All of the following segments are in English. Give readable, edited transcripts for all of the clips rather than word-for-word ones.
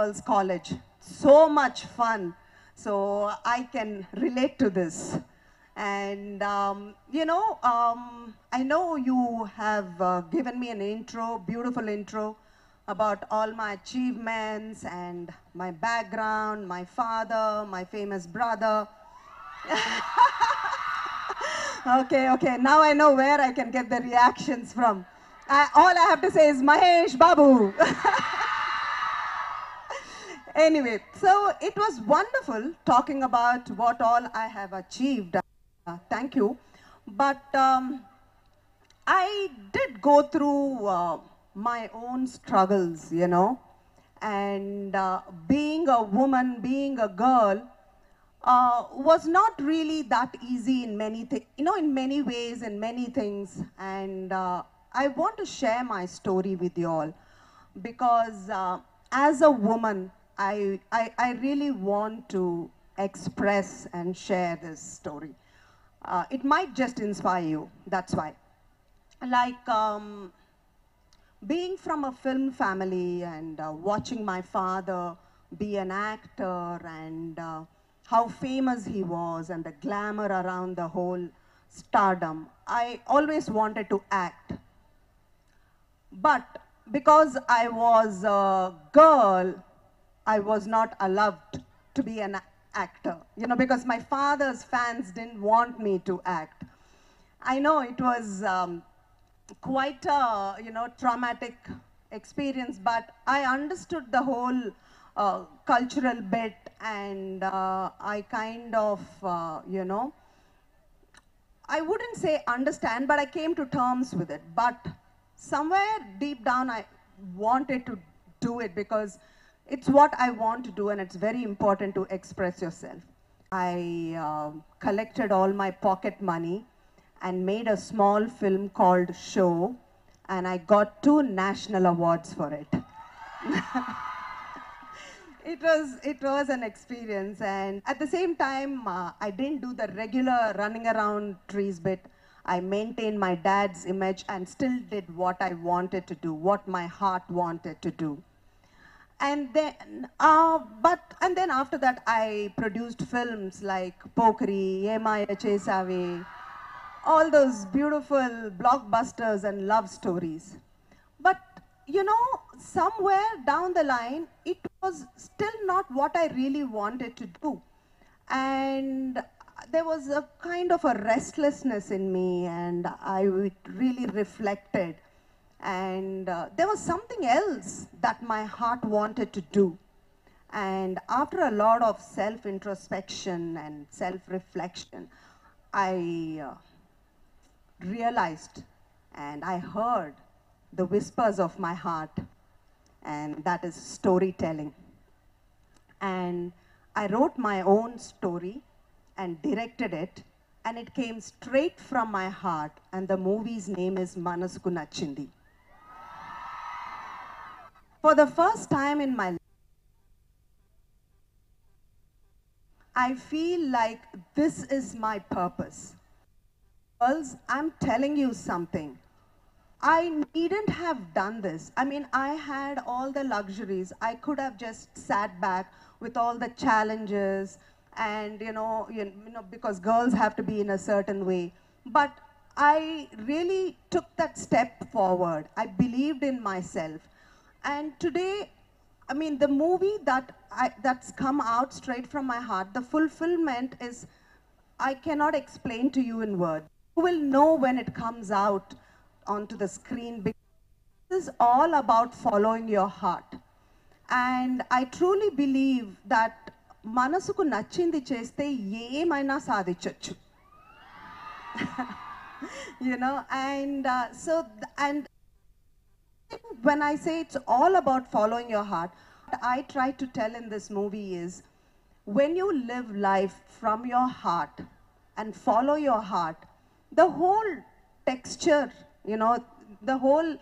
girls college. So much fun. So I can relate to this. And, I know you have given me an intro, beautiful intro, about all my achievements and my background, my father, my famous brother. Okay, now I know where I can get the reactions from. All I have to say is Mahesh Babu. Anyway, so it was wonderful talking about what all I have achieved. Thank you. But I did go through my own struggles, and being a woman, being a girl, was not really that easy in many things, in many ways, in many things. And I want to share my story with you all because as a woman, I really want to express and share this story. It might just inspire you, that's why. Like being from a film family and watching my father be an actor and how famous he was and the glamour around the whole stardom, I always wanted to act. But because I was a girl, I was not allowed to be an actor, because my father's fans didn't want me to act. I know it was quite a, traumatic experience, but I understood the whole cultural bit, and I kind of, I wouldn't say understand, but I came to terms with it. But somewhere deep down, I wanted to do it because it's what I want to do, and it's very important to express yourself. I collected all my pocket money and made a small film called Show, and I got 2 national awards for it. It was an experience, and at the same time, I didn't do the regular running around trees bit. I maintained my dad's image and still did what I wanted to do, what my heart wanted to do. And then, and then after that, I produced films like Pokri, Yemaya Chesave, all those beautiful blockbusters and love stories. But, somewhere down the line, it was still not what I really wanted to do. And there was a kind of a restlessness in me, and I really reflected. And there was something else that my heart wanted to do. And after a lot of self-introspection and self-reflection, I realized and I heard the whispers of my heart, and that is storytelling. And I wrote my own story and directed it, and it came straight from my heart, and the movie's name is Manasuku Nachindi. For the first time in my life, I feel like this is my purpose. Girls, I'm telling you something. I needn't have done this. I mean, I had all the luxuries. I could have just sat back with all the challenges and, because girls have to be in a certain way. But I really took that step forward. I believed in myself. And today, I mean, the movie that's come out straight from my heart, the fulfillment is, I cannot explain to you in words. You will know when it comes out onto the screen, because this is all about following your heart. And I truly believe that Manasuku Nachindi cheste emaina sadhichochu. And when I say it's all about following your heart, what I try to tell in this movie is, when you live life from your heart and follow your heart, the whole texture, the whole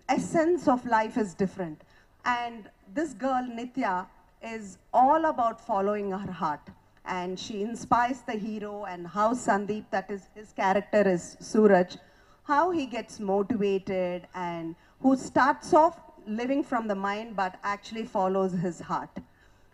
essence of life is different. And this girl, Nitya, is all about following her heart. And she inspires the hero, and how Sandeep, that is his character is Suraj, how he gets motivated and who starts off living from the mind but actually follows his heart.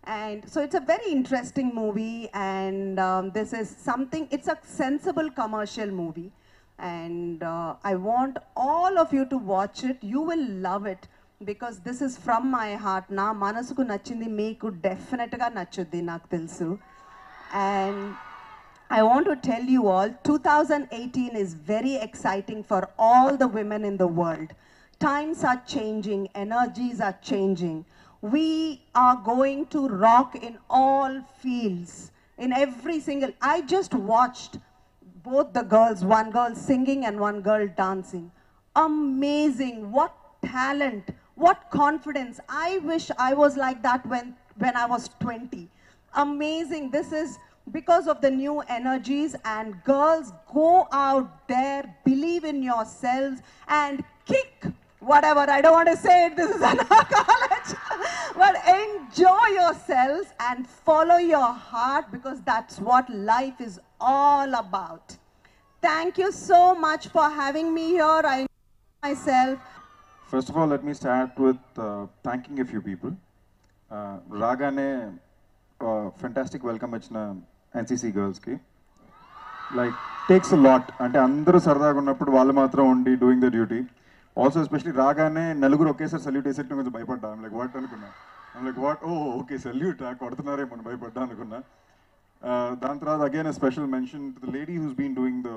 And so it's a very interesting movie, and this is something, it's a sensible commercial movie, and I want all of you to watch it. You will love it because this is from my heart. Na Manasuku Nachindi meeku definite ga nachuddi naaku telusu. And I want to tell you all, 2018 is very exciting for all the women in the world. Times are changing, energies are changing. We are going to rock in all fields, in every single. I just watched both the girls, one girl singing and one girl dancing. Amazing, what talent, what confidence. I wish I was like that when I was 20. Amazing, this is because of the new energies. And girls, go out there, believe in yourselves and kick whatever. I don't want to say it, this is another college. But enjoy yourselves and follow your heart, because that's what life is all about. Thank you so much for having me here. I enjoy myself. First of all, let me start with thanking a few people. Ragane, fantastic welcome ichna NCC girls ki. Like, takes a lot. Ante andaru sardaga unnappudu vallu matram undi doing the duty. Also, especially రాగానే నలుగురు ఒకేసారి salute వేసేట్టు కొంచెం భయపడ్డా. Like what అనుకున్నా. Like what, oh okay salute కొడుతున్నారేమో అని భయపడ్డా అనుకున్నా. దాని తర్వాత again a special mention to the lady who's been doing the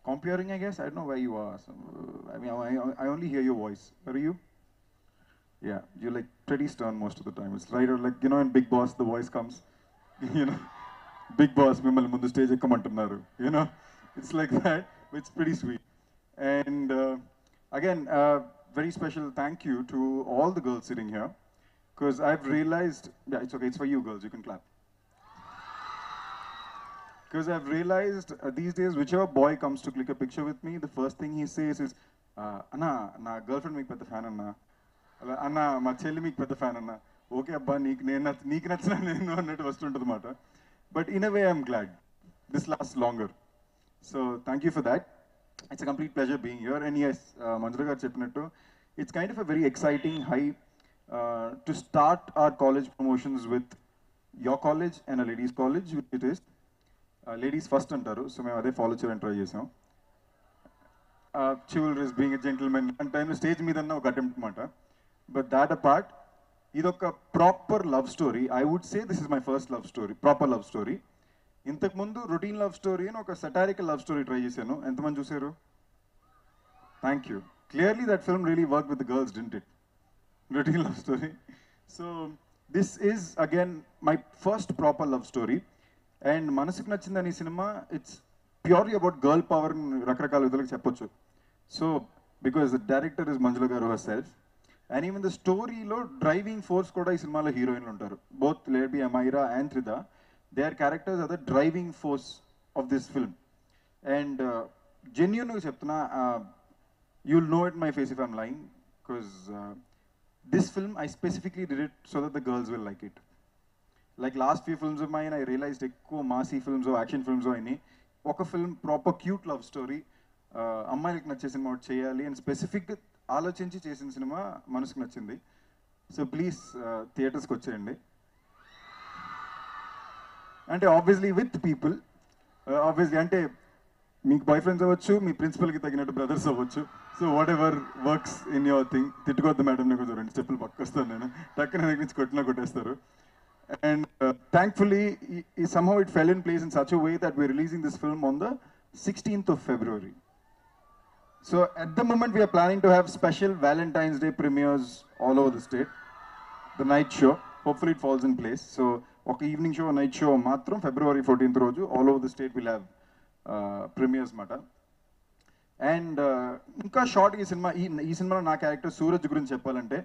comparing, I guess. I don't know where you are. So, I mean, I only hear your voice. Where are you? Yeah, you're like pretty stern most of the time. It's right, like, you know, in Big Boss the voice comes. You know, Big Boss మిమ్మల్ని ముందు stage ఎక్కమంటున్నారు. You know, it's like that. It's pretty sweet. And again, very special thank you to all the girls sitting here, because I've realized, yeah, it's okay, it's for you girls, you can clap. Because I've realized these days, whichever boy comes to click a picture with me, the first thing he says is, Anna, na girlfriend meek pedda fan anna. Anna, ma chelli meek pedda fan anna. Okay abba, neek nachina nenu annattu vastuntadi mata. But in a way, I'm glad this lasts longer. So thank you for that. It's a complete pleasure being here. And yes, Manjula garu cheppinattu, it's kind of a very exciting high to start our college promotions with your college and a ladies college, which it is. Ladies first antaru, so మేము అదే follow చేయడానికి try చేసాం. Chivalrous, being a gentleman and time stage మీద ఒక attempt మాట. But that apart, ఇదొక proper love story. I would say this is my first love story, proper love story. ఇంతకుముందు routine love story అని ఒక satirical love story try చేశాను. ఎంతమంది చూసారు? Thank you. Clearly that film really work with the girls, didn't it? Routine love story. So this is again my first proper love story. And Manasuku Nachindi అనే సినిమా, it's purely about girl power రకరకాల విధులకు చెప్పొచ్చు. So because the director is Manjula garu herself. And even the స్టోరీలో driving force కూడా ఈ సినిమాలో హీరోయిన్లు ఉంటారు. బోత్ లేబీ Amyra and Tridha. Their characters are the driving force of this film. And genuinely cheptuna, you'll know it in my face if I'm lying, because this film I specifically did it so that the girls will like it. Like last few films of mine, I realized ekko massy films or action films or any oka film proper cute love story అమ్మాయిలకు నచ్చే cinema ఒకటి చేయాలి అని స్పెసిఫిక్గా ఆలోచించి చేసిన cinema మనసుకు నచ్చింది. సో ప్లీజ్ థియేటర్స్కి వచ్చేయండి. అంటే ఆబ్వియస్లీ విత్ పీపుల్, ఆబ్వియస్లీ అంటే మీకు బాయ్ ఫ్రెండ్స్ అవ్వచ్చు, మీ ప్రిన్సిపల్కి తగినట్టు బ్రదర్స్ అవ్వచ్చు. So whatever works in your thing. తిట్టుకోవద్దు మేడం, నేను కొంచెం 2 స్టెప్పులు పక్కొస్తాను, నేను టక్కున దగ్గర నుంచి కొట్టేస్తారు. And thankfully, somehow it fell in place in such a way that we're releasing this film on the 16th of February. So at the moment, we are planning to have special Valentine's Day premieres all over the state. The night show, hopefully it falls in place. So ఒక evening show, night show మాత్రం February 14th రోజు all over the state will have premieres మాట. And ఇంకా short ఈ సినిమాలో నా character Suraj గురించి చెప్పాలంటే,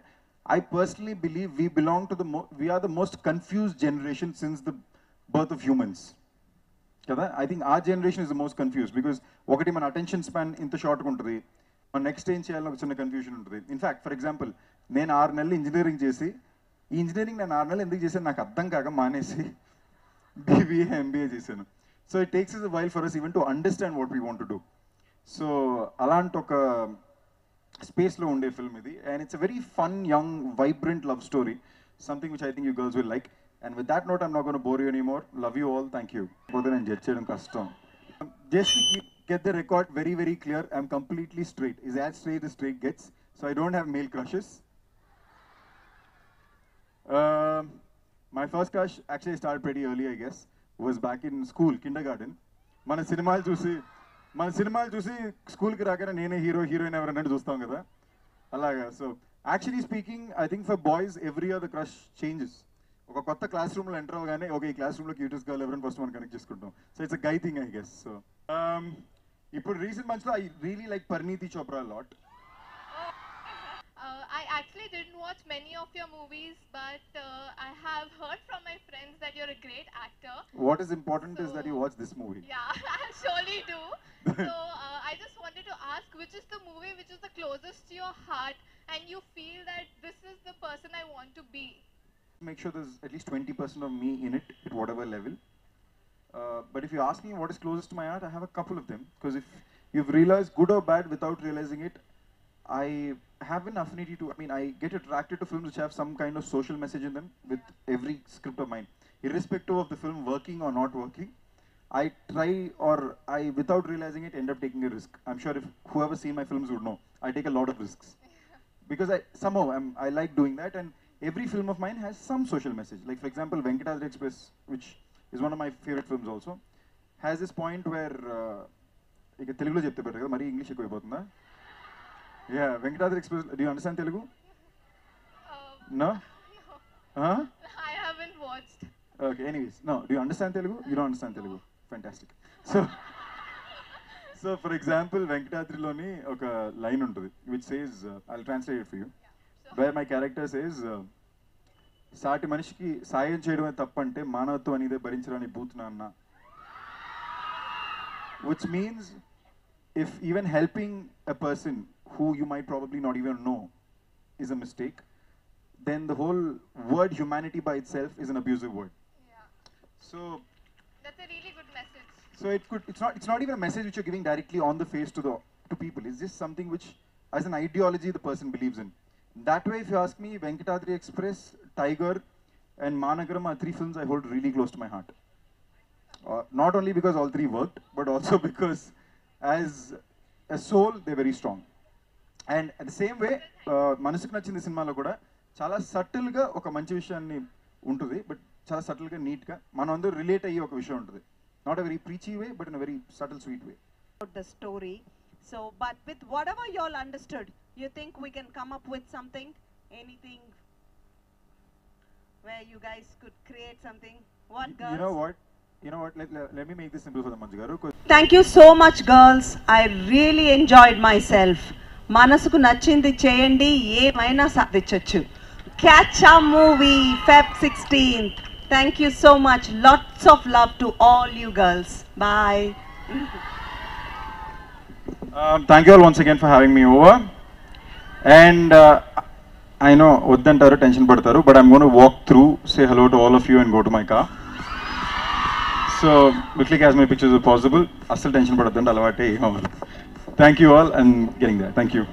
I personally believe we are the most confused generation since the birth of humans. Kada? I think our generation is the most confused because ఒకటి మన attention span ఇంత షార్ట్గా ఉంటుంది, మన నెక్స్ట్ ఏం చేయాలని ఒక చిన్న కన్ఫ్యూజన్ ఉంటుంది. ఇన్ఫ్యాక్ట్ ఫర్ ఎగ్జాంపుల్, నేను 6 నెలలు ఇంజనీరింగ్ చేసి, ఈ ఇంజనీరింగ్ నేను 6 నెలలు ఎందుకు చేశాను నాకు అర్థం కాక మానేసి BBA MBA చేశాను. So it takes us a while for us even to understand what we want to do. So అలాంటి ఒక స్పేస్లో ఉండే ఫిల్మ్ ఇది, and it's a very fun, young, vibrant love story, something which I think you girls will like. And with that note I'm not gonna bore you anymore. Love you all, thank you. పోతే నేను judge చేయడం కష్టం. Just get the record very, very clear, I'm completely straight. Is as straight as straight gets. So I don't have male crushes. My first crush actually started pretty early, I guess. Was back in school, kindergarten. మన సినిమాలు చూసి స్కూల్కి రాగానే నేనే heroine ఎవరన్నా చూస్తాం కదా, అలాగా. So actually speaking, I think for boys every year the crush changes. ఒక కొత్త క్లాస్ రూమ్లో ఎంటర్ అవగానే ఓకే, ఈ క్లాస్ రూమ్లో క్యూటెస్ట్ గర్ల్ ఎవరైనా ఫస్ట్ మనం కనెక్ట్ చేసుకుంటాం. So it's a guy thing, I guess. So ఇప్పుడు రీసెంట్ మంత్స్లో I really like Parineeti Chopra lot. I actually didn't watch many of your movies, but I have heard from my friends that you're a great actor. What is important is that you watch this movie. Yeah, I surely do. So I just wanted to ask, which is the movie which is the closest to your heart and you feel that this is the person I want to be? Make sure there's at least 20% of me in it at whatever level. But if you ask me what is closest to my heart, I have a couple of them. Because if you've realized good or bad without realizing it, I have an affinity to, I mean, I get attracted to films which have some kind of social message in them with every script of mine. Irrespective of the film working or not working, I try, or I, without realizing it, end up taking a risk. I'm sure if whoever's seen my films would know, I take a lot of risks. Because I like doing that, and every film of mine has some social message. Like for example, Vanitha Express, which is one of my favorite films also, has this point where, Telugu lo chepte better kada, mari English ekku ayipotunda. Yeah, Vanitha Express, do you understand Telugu? No? Huh? I haven't watched. Okay, anyways, no, do you understand Telugu? You don't understand Telugu. Fantastic. So for example, Venkatadriloni oka line untadi which says, I'll translate it for you. Where my character says, సాటి మనిషికి సాయం చేయడమే తప్పంటే మానవత్వం అనేది భరించడానికి బూతున్నా అన్న. Which means if even helping a person who you might probably not even know is a mistake, then the whole word humanity by itself is an abusive word. Yeah. So That's a really good message. So it's not even a message which you're giving directly on the face to people. It's just something which, as an ideology, the person believes in. That way, if you ask me, Venkatadri Express, Tiger, and Managaram are 3 films I hold really close to my heart. Not only because all 3 worked, but also because as a soul, they're very strong. And at the same way, Manasuku Nachindi సినిమాలో కూడా చాలా సటిల్గా ఒక మంచి విషయాన్ని ఉంటుంది, but చాలా సటిల్గా నీట్గా మనం అందరూ రిలేట్ అయ్యే ఒక విషయం ఉంటుంది. Not a very preachy way, but in a very subtle, sweet way. The story. So, but with whatever you all understood, you think we can come up with something, anything where you guys could create something? What, girls? You know what? Let me make this simple for the Manju garu. Thank you so much, girls. I really enjoyed myself. Manasuku Nachindi cheyandi, emaina sadhichochu. Catch a movie, Feb 16th. Thank you so much. Lots of love to all you girls. Bye. Thank you all once again for having me over. And I know oddantaru tension padtaru, but I'm going to walk through, say hello to all of you and go to my car. So we'll click as many pictures as possible. Asal tension padaddandu alavate. Thank you all and getting there. Thank you.